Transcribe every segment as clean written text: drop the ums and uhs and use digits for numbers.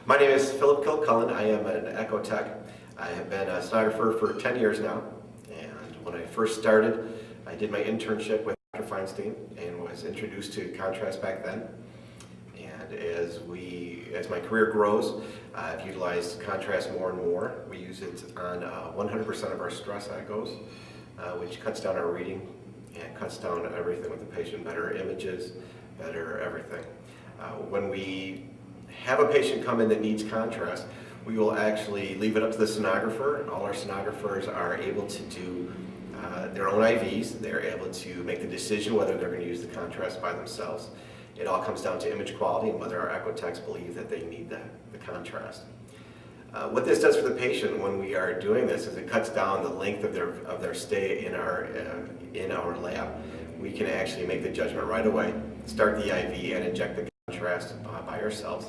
My name is Philip Kilcullen. I am an echo tech. I have been a sonographer for 10 years now. And when I first started, I did my internship with Dr. Feinstein and was introduced to contrast back then. And as my career grows, I've utilized contrast more and more. We use it on 100% of our stress echoes, which cuts down our reading and cuts down everything with the patient, better images, better everything. When we have a patient come in that needs contrast, we will actually leave it up to the sonographer. All our sonographers are able to do their own IVs. They're able to make the decision whether they're going to use the contrast by themselves. It all comes down to image quality and whether our echo techs believe that they need the contrast. What this does for the patient when we are doing this is it cuts down the length of their stay in our lab. We can actually make the judgment right away, start the IV and inject the contrast by ourselves.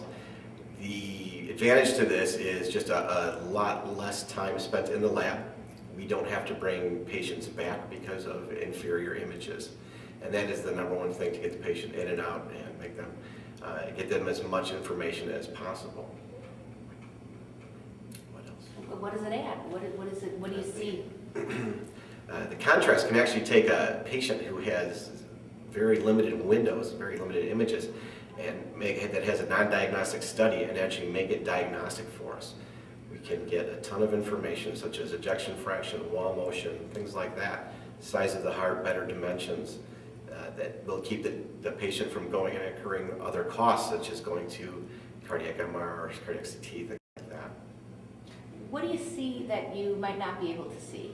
The advantage to this is just a lot less time spent in the lab. We don't have to bring patients back because of inferior images. And that is the number one thing to get the patient in and out and make them, get them as much information as possible. What else? What does it add? What do you see? The contrast can actually take a patient who has very limited windows, very limited images, and that has a non-diagnostic study and actually make it diagnostic for us. We can get a ton of information such as ejection fraction, wall motion, things like that, size of the heart, better dimensions, that will keep the patient from going and incurring other costs such as going to cardiac MR or cardiac CT, things like that. What do you see that you might not be able to see?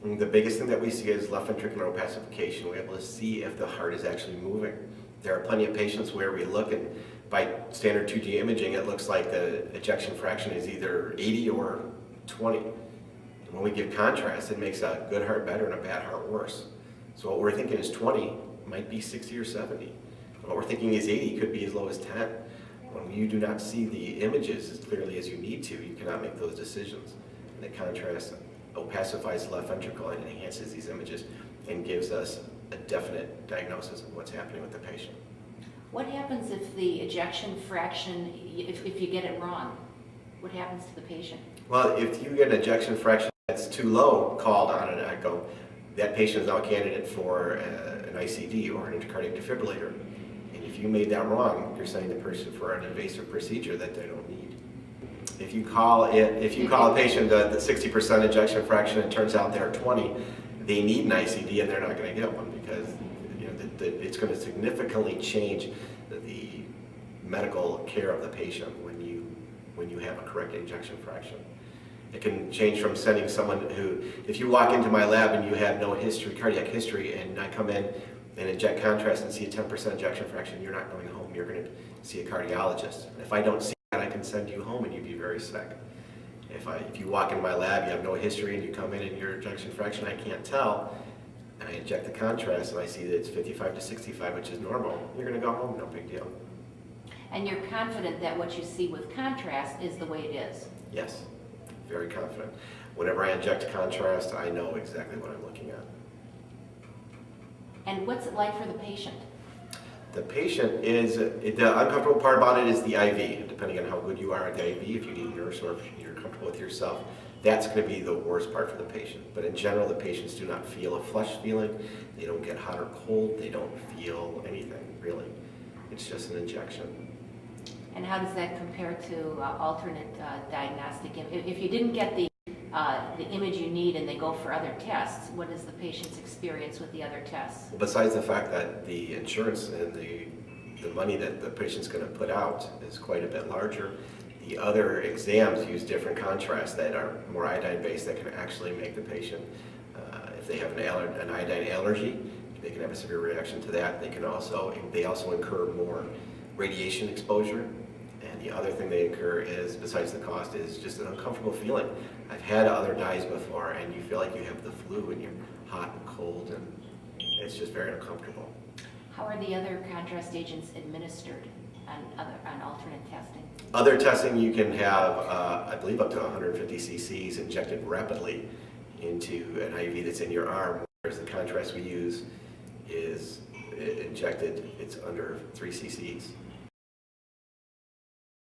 The biggest thing that we see is left ventricular opacification. We're able to see if the heart is actually moving. There are plenty of patients where we look and by standard 2D imaging it looks like the ejection fraction is either 80 or 20. And when we give contrast it makes a good heart better and a bad heart worse. So what we're thinking is 20 might be 60 or 70. And what we're thinking is 80 could be as low as 10. When you do not see the images as clearly as you need to, you cannot make those decisions. And the contrast opacifies the left ventricle and enhances these images and gives us a definite diagnosis of what's happening with the patient. What happens if the ejection fraction, if you get it wrong? What happens to the patient? Well, if you get an ejection fraction that's too low called on an echo, that patient is now a candidate for an ICD or an intracardiac defibrillator. And if you made that wrong, you're sending the person for an invasive procedure that they don't need. If you call a patient the 60% ejection fraction, it turns out they're 20, they need an ICD and they're not going to get one because it's going to significantly change the medical care of the patient when you have a correct ejection fraction. It can change from sending someone who, if you walk into my lab and you have no history, cardiac history, and I come in and inject contrast and see a 10% ejection fraction, you're not going home, you're going to see a cardiologist. And if I don't see that, I can send you home and you'd be very sick. If you walk into my lab, you have no history, and you come in and your ejection fraction, I can't tell, and I inject the contrast and I see that it's 55 to 65, which is normal, you're going to go home, no big deal. And you're confident that what you see with contrast is the way it is? Yes, very confident. Whenever I inject contrast, I know exactly what I'm looking at. And what's it like for the patient? The patient the uncomfortable part about it is the IV, depending on how good you are at the IV, if you need a nurse or if you're comfortable with yourself. That's going to be the worst part for the patient. But in general, the patients do not feel a flush feeling. They don't get hot or cold. They don't feel anything, really. It's just an injection. And how does that compare to alternate diagnostic? If you didn't get the image you need and they go for other tests, what is the patient's experience with the other tests? Besides the fact that the insurance and the money that the patient's going to put out is quite a bit larger, the other exams use different contrasts that are more iodine-based that can actually make the patient, if they have an iodine allergy, they can have a severe reaction to that. They also incur more radiation exposure. And the other thing they incur is, besides the cost, is just an uncomfortable feeling. I've had other dyes before and you feel like you have the flu and you're hot and cold and it's just very uncomfortable. How are the other contrast agents administered on alternate testing? Other testing you can have, I believe, up to 150 cc's injected rapidly into an IV that's in your arm, whereas the contrast we use is injected, it's under 3 cc's.